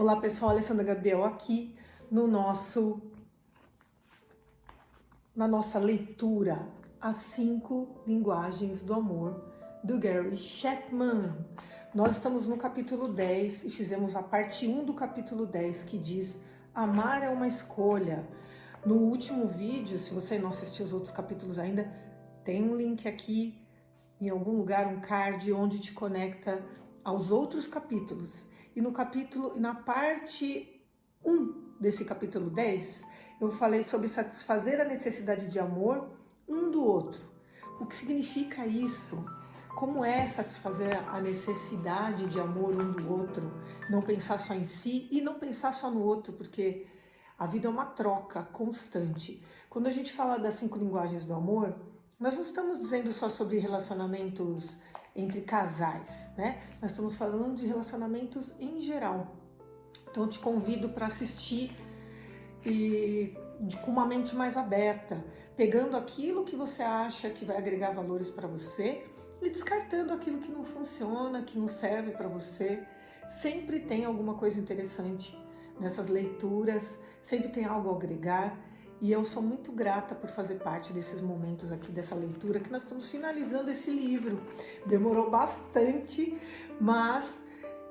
Olá pessoal, Alessandra Gabriel aqui na nossa leitura As 5 Linguagens do Amor, do Gary Chapman. Nós estamos no capítulo 10 e fizemos a parte 1 do capítulo 10, que diz: amar é uma escolha. No último vídeo, se você não assistiu os outros capítulos ainda, tem um link aqui em algum lugar, um card onde te conecta aos outros capítulos. E na parte 1 desse capítulo 10, eu falei sobre satisfazer a necessidade de amor um do outro. O que significa isso? Como é satisfazer a necessidade de amor um do outro? Não pensar só em si e não pensar só no outro, porque a vida é uma troca constante. Quando a gente fala das 5 linguagens do amor, nós não estamos dizendo só sobre relacionamentos entre casais, né? Nós estamos falando de relacionamentos em geral. Então eu te convido para assistir com uma mente mais aberta, pegando aquilo que você acha que vai agregar valores para você e descartando aquilo que não funciona, que não serve para você. Sempre tem alguma coisa interessante nessas leituras, sempre tem algo a agregar. E eu sou muito grata por fazer parte desses momentos aqui, dessa leitura, que nós estamos finalizando esse livro. Demorou bastante, mas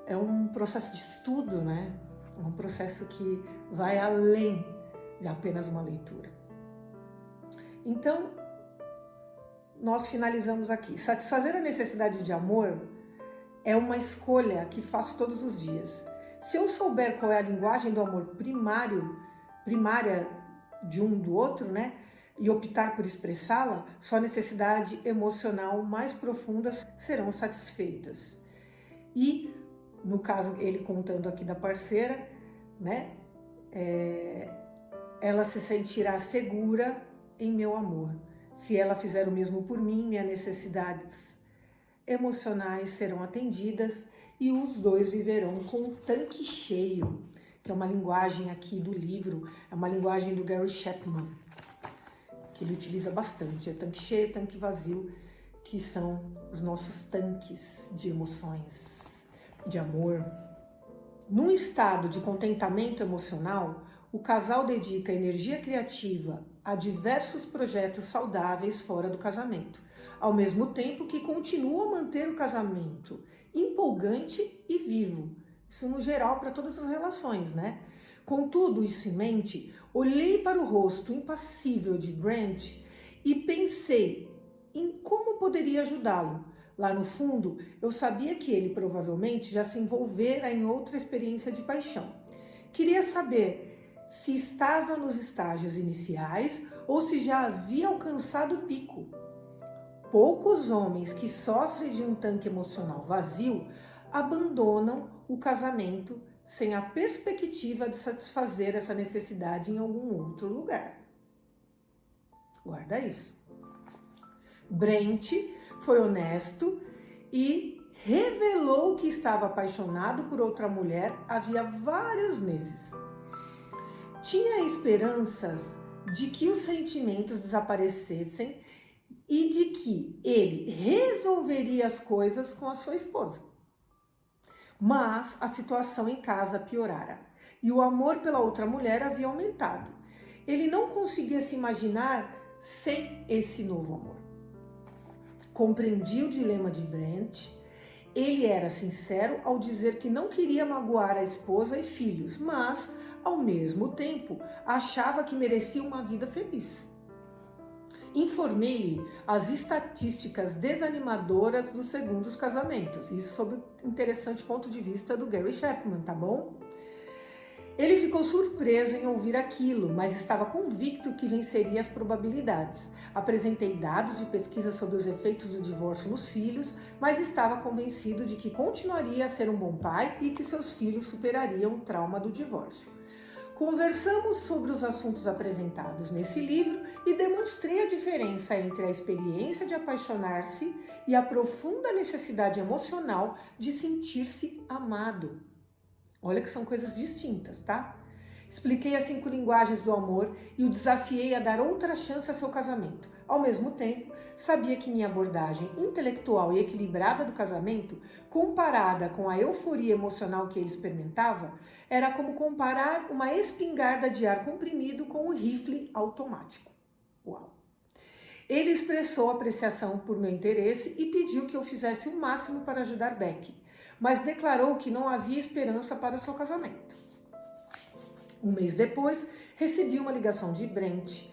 é um processo de estudo, né? É um processo que vai além de apenas uma leitura. Então, nós finalizamos aqui. Satisfazer a necessidade de amor é uma escolha que faço todos os dias. Se eu souber qual é a linguagem do amor primária de um do outro, né, e optar por expressá-la, sua necessidade emocional mais profundas serão satisfeitas. E, no caso, ele contando aqui da parceira, né, ela se sentirá segura em meu amor. Se ela fizer o mesmo por mim, minhas necessidades emocionais serão atendidas e os dois viverão com o tanque cheio, que é uma linguagem aqui do livro, é uma linguagem do Gary Chapman, que ele utiliza bastante. É tanque cheio, tanque vazio, que são os nossos tanques de emoções, de amor. Num estado de contentamento emocional, o casal dedica energia criativa a diversos projetos saudáveis fora do casamento, ao mesmo tempo que continua a manter o casamento empolgante e vivo. Isso no geral para todas as relações, né? Contudo, isso em mente, olhei para o rosto impassível de Brent e pensei em como poderia ajudá-lo. Lá no fundo, eu sabia que ele provavelmente já se envolvera em outra experiência de paixão. Queria saber se estava nos estágios iniciais ou se já havia alcançado o pico. Poucos homens que sofrem de um tanque emocional vazio abandonam o casamento sem a perspectiva de satisfazer essa necessidade em algum outro lugar. Guarda isso. Brent foi honesto e revelou que estava apaixonado por outra mulher havia vários meses. Tinha esperanças de que os sentimentos desaparecessem e de que ele resolveria as coisas com a sua esposa. Mas a situação em casa piorara e o amor pela outra mulher havia aumentado. Ele não conseguia se imaginar sem esse novo amor. Compreendi o dilema de Brent. Ele era sincero ao dizer que não queria magoar a esposa e filhos, mas, ao mesmo tempo, achava que merecia uma vida feliz. Informei-lhe as estatísticas desanimadoras dos segundos casamentos. Isso sob o interessante ponto de vista do Gary Chapman, tá bom? Ele ficou surpreso em ouvir aquilo, mas estava convicto que venceria as probabilidades. Apresentei dados de pesquisa sobre os efeitos do divórcio nos filhos, mas estava convencido de que continuaria a ser um bom pai e que seus filhos superariam o trauma do divórcio. Conversamos sobre os assuntos apresentados nesse livro e demonstrei a diferença entre a experiência de apaixonar-se e a profunda necessidade emocional de sentir-se amado. Olha que são coisas distintas, tá? Expliquei as 5 linguagens do amor e o desafiei a dar outra chance a seu casamento. Ao mesmo tempo, Sabia que minha abordagem intelectual e equilibrada do casamento, comparada com a euforia emocional que ele experimentava, era como comparar uma espingarda de ar comprimido com um rifle automático. Uau! Ele expressou apreciação por meu interesse e pediu que eu fizesse o máximo para ajudar Becky, mas declarou que não havia esperança para seu casamento. Um mês depois, recebi uma ligação de Brent.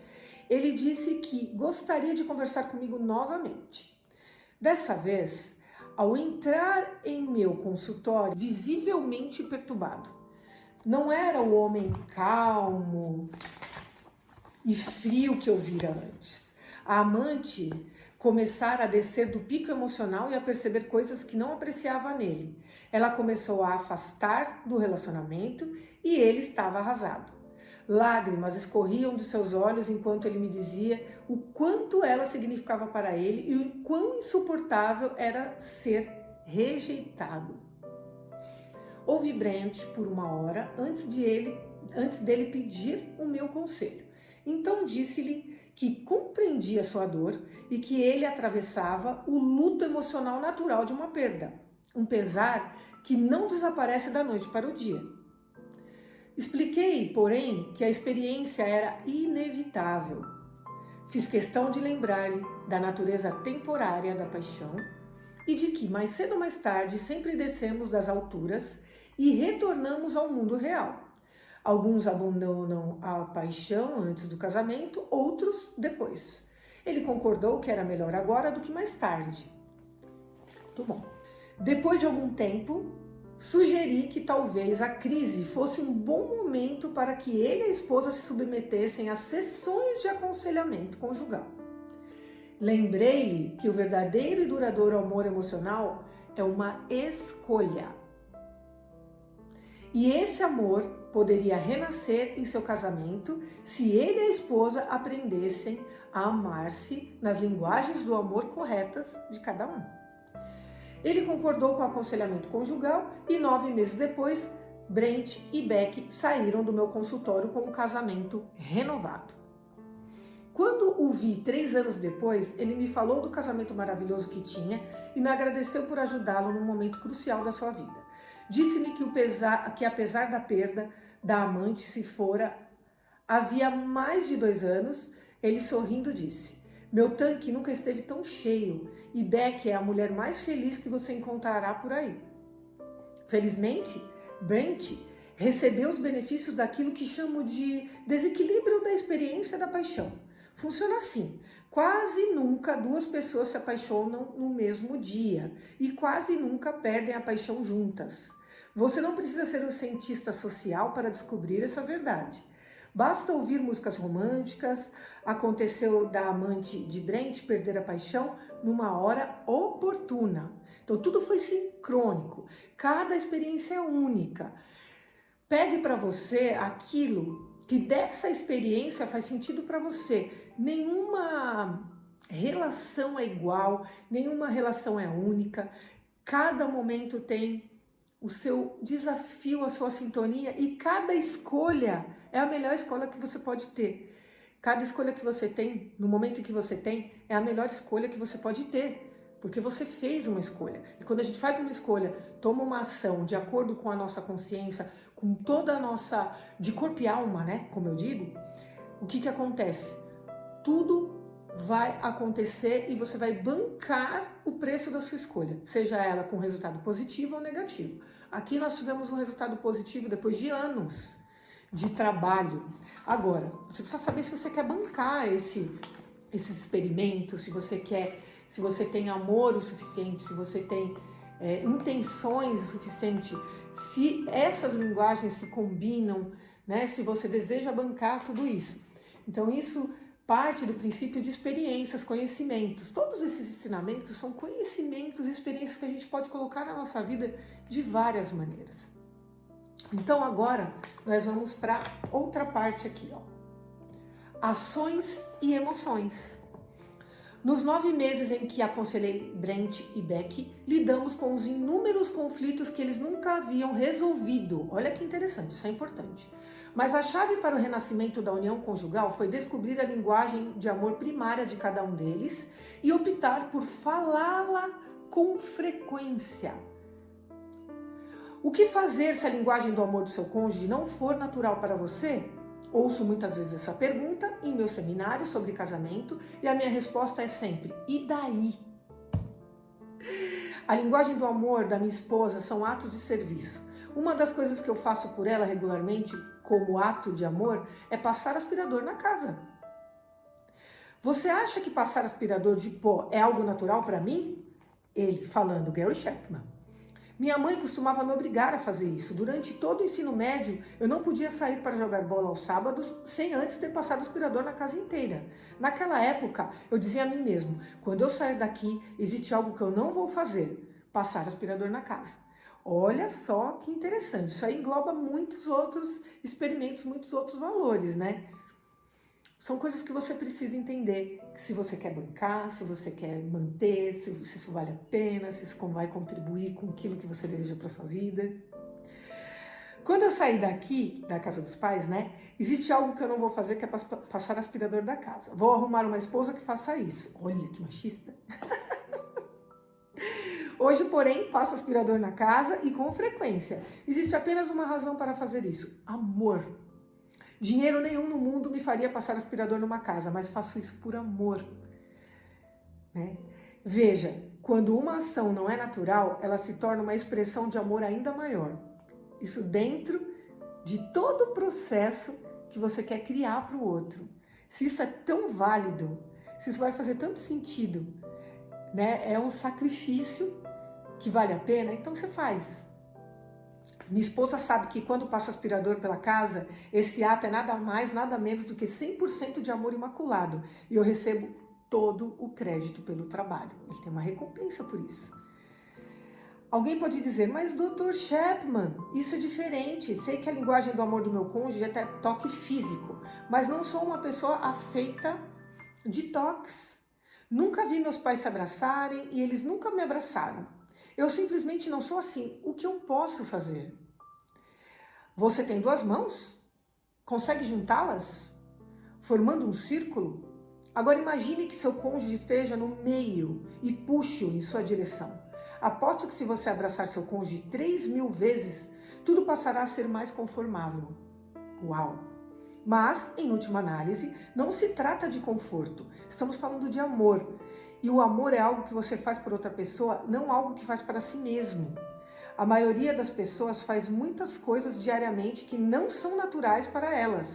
Ele disse que gostaria de conversar comigo novamente. Dessa vez, ao entrar em meu consultório, visivelmente perturbado. Não era o homem calmo e frio que eu vira antes. A amante começara a descer do pico emocional e a perceber coisas que não apreciava nele. Ela começou a afastar do relacionamento e ele estava arrasado. Lágrimas escorriam de seus olhos enquanto ele me dizia o quanto ela significava para ele e o quão insuportável era ser rejeitado. Ouvi Brent por uma hora antes dele pedir o meu conselho. Então disse-lhe que compreendia sua dor e que ele atravessava o luto emocional natural de uma perda, um pesar que não desaparece da noite para o dia. Expliquei, porém, que a experiência era inevitável. Fiz questão de lembrar-lhe da natureza temporária da paixão e de que, mais cedo ou mais tarde, sempre descemos das alturas e retornamos ao mundo real. Alguns abandonam a paixão antes do casamento, outros depois. Ele concordou que era melhor agora do que mais tarde. Muito bom. Depois de algum tempo, sugeri que talvez a crise fosse um bom momento para que ele e a esposa se submetessem a sessões de aconselhamento conjugal. Lembrei-lhe que o verdadeiro e duradouro amor emocional é uma escolha. E esse amor poderia renascer em seu casamento se ele e a esposa aprendessem a amar-se nas linguagens do amor corretas de cada um. Ele concordou com o aconselhamento conjugal e 9 meses depois, Brent e Becky saíram do meu consultório com um casamento renovado. Quando o vi 3 anos depois, ele me falou do casamento maravilhoso que tinha e me agradeceu por ajudá-lo num momento crucial da sua vida. Disse-me que apesar da perda da amante se fora havia mais de 2 anos, ele sorrindo disse: "Meu tanque nunca esteve tão cheio e Becky é a mulher mais feliz que você encontrará por aí." Felizmente, Brent recebeu os benefícios daquilo que chamo de desequilíbrio da experiência da paixão. Funciona assim: quase nunca 2 pessoas se apaixonam no mesmo dia e quase nunca perdem a paixão juntas. Você não precisa ser um cientista social para descobrir essa verdade. Basta ouvir músicas românticas. Aconteceu da amante de Brent perder a paixão numa hora oportuna. Então tudo foi sincrônico. Cada experiência é única. Pegue para você aquilo que dessa experiência faz sentido para você. Nenhuma relação é igual, nenhuma relação é única. Cada momento tem o seu desafio, a sua sintonia, e cada escolha é a melhor escolha que você pode ter. Cada escolha que você tem, no momento em que você tem, é a melhor escolha que você pode ter, porque você fez uma escolha. E quando a gente faz uma escolha, toma uma ação de acordo com a nossa consciência, com toda a nossa, de corpo e alma, né, como eu digo, o que acontece? Tudo vai acontecer e você vai bancar o preço da sua escolha, seja ela com resultado positivo ou negativo. Aqui nós tivemos um resultado positivo depois de anos de trabalho. Agora, você precisa saber se você quer bancar esses experimentos, se você tem amor o suficiente, se você tem intenções o suficiente, se essas linguagens se combinam, né? Se você deseja bancar tudo isso. Então isso parte do princípio de experiências, conhecimentos. Todos esses ensinamentos são conhecimentos, experiências que a gente pode colocar na nossa vida de várias maneiras. Então agora nós vamos para outra parte aqui, ó. Ações e emoções. Nos 9 meses em que aconselhei Brent e Becky, lidamos com os inúmeros conflitos que eles nunca haviam resolvido. Olha que interessante, isso é importante. Mas a chave para o renascimento da união conjugal foi descobrir a linguagem de amor primária de cada um deles e optar por falá-la com frequência. O que fazer se a linguagem do amor do seu cônjuge não for natural para você? Ouço muitas vezes essa pergunta em meu seminário sobre casamento e a minha resposta é sempre: e daí? A linguagem do amor da minha esposa são atos de serviço. Uma das coisas que eu faço por ela regularmente, como ato de amor, é passar aspirador na casa. Você acha que passar aspirador de pó é algo natural para mim? Ele, falando, Gary Chapman. Minha mãe costumava me obrigar a fazer isso. Durante todo o ensino médio, eu não podia sair para jogar bola aos sábados sem antes ter passado aspirador na casa inteira. Naquela época, eu dizia a mim mesmo, quando eu sair daqui, existe algo que eu não vou fazer, passar aspirador na casa. Olha só que interessante, isso aí engloba muitos outros experimentos, muitos outros valores, né? São coisas que você precisa entender, se você quer bancar, se você quer manter, se isso vale a pena, se isso vai contribuir com aquilo que você deseja para sua vida. Quando eu sair daqui, da casa dos pais, né, existe algo que eu não vou fazer, que é passar aspirador da casa. Vou arrumar uma esposa que faça isso. Olha que machista. Hoje, porém, passo aspirador na casa e com frequência. Existe apenas uma razão para fazer isso: amor. Dinheiro nenhum no mundo me faria passar aspirador numa casa, mas faço isso por amor. Né? Veja, quando uma ação não é natural, ela se torna uma expressão de amor ainda maior. Isso dentro de todo o processo que você quer criar para o outro. Se isso é tão válido, se isso vai fazer tanto sentido, né? É um sacrifício que vale a pena, então você faz. Minha esposa sabe que quando passa aspirador pela casa, esse ato é nada mais, nada menos do que 100% de amor imaculado. E eu recebo todo o crédito pelo trabalho. Ele tem uma recompensa por isso. Alguém pode dizer, mas Dr. Chapman, isso é diferente. Sei que a linguagem do amor do meu cônjuge é até toque físico, mas não sou uma pessoa afeita de toques. Nunca vi meus pais se abraçarem e eles nunca me abraçaram. Eu simplesmente não sou assim. O que eu posso fazer? Você tem duas mãos? Consegue juntá-las? Formando um círculo? Agora imagine que seu cônjuge esteja no meio e puxe-o em sua direção. Aposto que se você abraçar seu cônjuge 3.000 vezes, tudo passará a ser mais conformável. Uau! Mas, em última análise, não se trata de conforto. Estamos falando de amor. E o amor é algo que você faz por outra pessoa, não algo que faz para si mesmo. A maioria das pessoas faz muitas coisas diariamente que não são naturais para elas.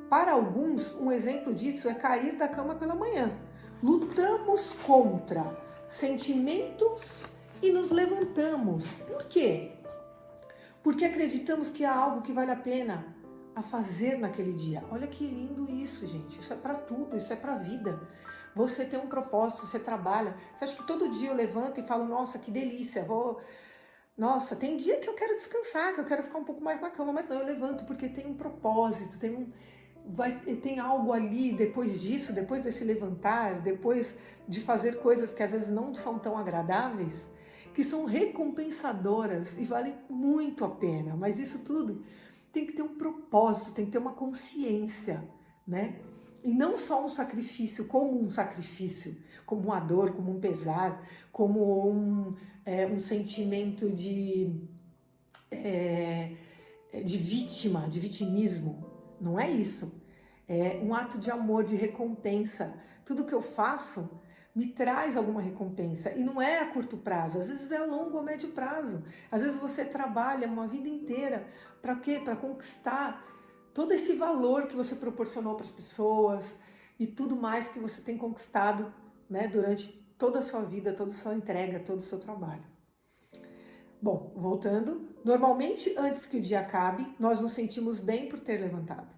Para alguns, um exemplo disso é cair da cama pela manhã. Lutamos contra sentimentos e nos levantamos. Por quê? Porque acreditamos que há algo que vale a pena a fazer naquele dia. Olha que lindo isso, gente. Isso é para tudo, isso é para a vida. Você tem um propósito, você trabalha. Você acha que todo dia eu levanto e falo, nossa, que delícia, Nossa, tem dia que eu quero descansar, que eu quero ficar um pouco mais na cama, mas não, eu levanto porque tem um propósito, tem algo ali depois disso, depois desse levantar, depois de fazer coisas que às vezes não são tão agradáveis, que são recompensadoras e valem muito a pena. Mas isso tudo tem que ter um propósito, tem que ter uma consciência, né? E não só um sacrifício, como uma dor, como um pesar, como um sentimento de vítima, de vitimismo. Não é isso. É um ato de amor, de recompensa. Tudo que eu faço me traz alguma recompensa. E não é a curto prazo, às vezes é a longo ou médio prazo. Às vezes você trabalha uma vida inteira. Para quê? Para conquistar todo esse valor que você proporcionou para as pessoas e tudo mais que você tem conquistado, né, durante toda a sua vida, toda a sua entrega, todo o seu trabalho. Bom, voltando, normalmente antes que o dia acabe, nós nos sentimos bem por ter levantado.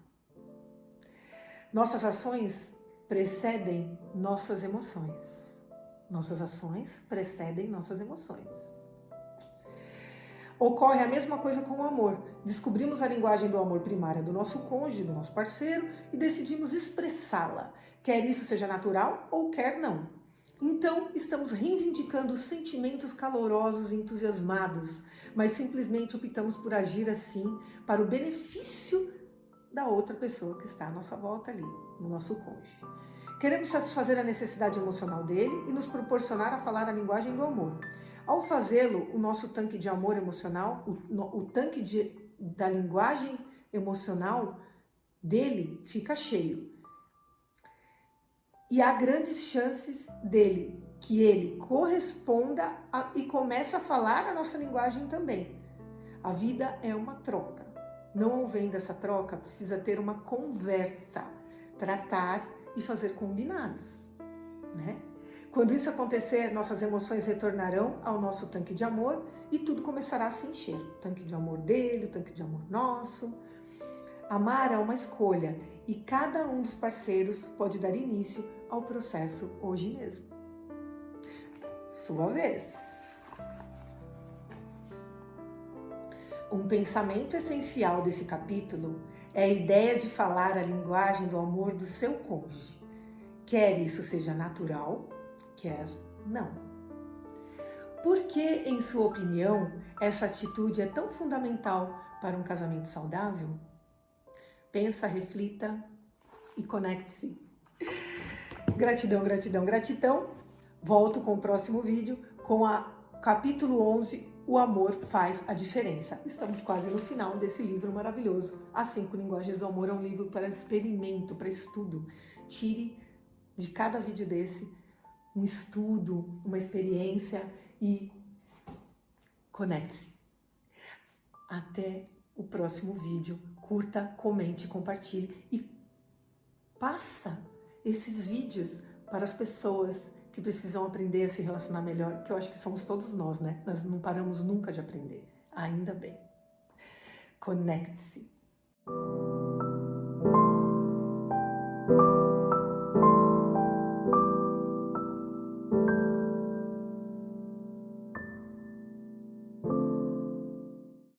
Nossas ações precedem nossas emoções. Nossas ações precedem nossas emoções. Ocorre a mesma coisa com o amor. Descobrimos a linguagem do amor primária do nosso cônjuge, do nosso parceiro, e decidimos expressá-la, quer isso seja natural ou quer não. Então, estamos reivindicando sentimentos calorosos e entusiasmados, mas simplesmente optamos por agir assim para o benefício da outra pessoa que está à nossa volta ali, no nosso cônjuge. Queremos satisfazer a necessidade emocional dele e nos proporcionar a falar a linguagem do amor. Ao fazê-lo, o nosso tanque de amor emocional, o tanque da linguagem emocional dele fica cheio. E há grandes chances dele que ele corresponda e comece a falar a nossa linguagem também. A vida é uma troca. Não havendo essa troca, precisa ter uma conversa, tratar e fazer combinados, né? Quando isso acontecer, nossas emoções retornarão ao nosso tanque de amor e tudo começará a se encher. O tanque de amor dele, o tanque de amor nosso. Amar é uma escolha e cada um dos parceiros pode dar início ao processo hoje mesmo. Sua vez. Um pensamento essencial desse capítulo é a ideia de falar a linguagem do amor do seu cônjuge. Quer isso seja natural, quer não. Por que, em sua opinião, essa atitude é tão fundamental para um casamento saudável? Pensa, reflita e conecte-se. Gratidão, gratidão, gratidão. Volto com o próximo vídeo com o capítulo 11, O Amor Faz a Diferença. Estamos quase no final desse livro maravilhoso. As 5 Linguagens do Amor é um livro para experimento, para estudo. Tire de cada vídeo desse um estudo, uma experiência e conecte-se. Até o próximo vídeo. Curta, comente, compartilhe e passa esses vídeos para as pessoas que precisam aprender a se relacionar melhor, que eu acho que somos todos nós, né? Nós não paramos nunca de aprender. Ainda bem. Conecte-se.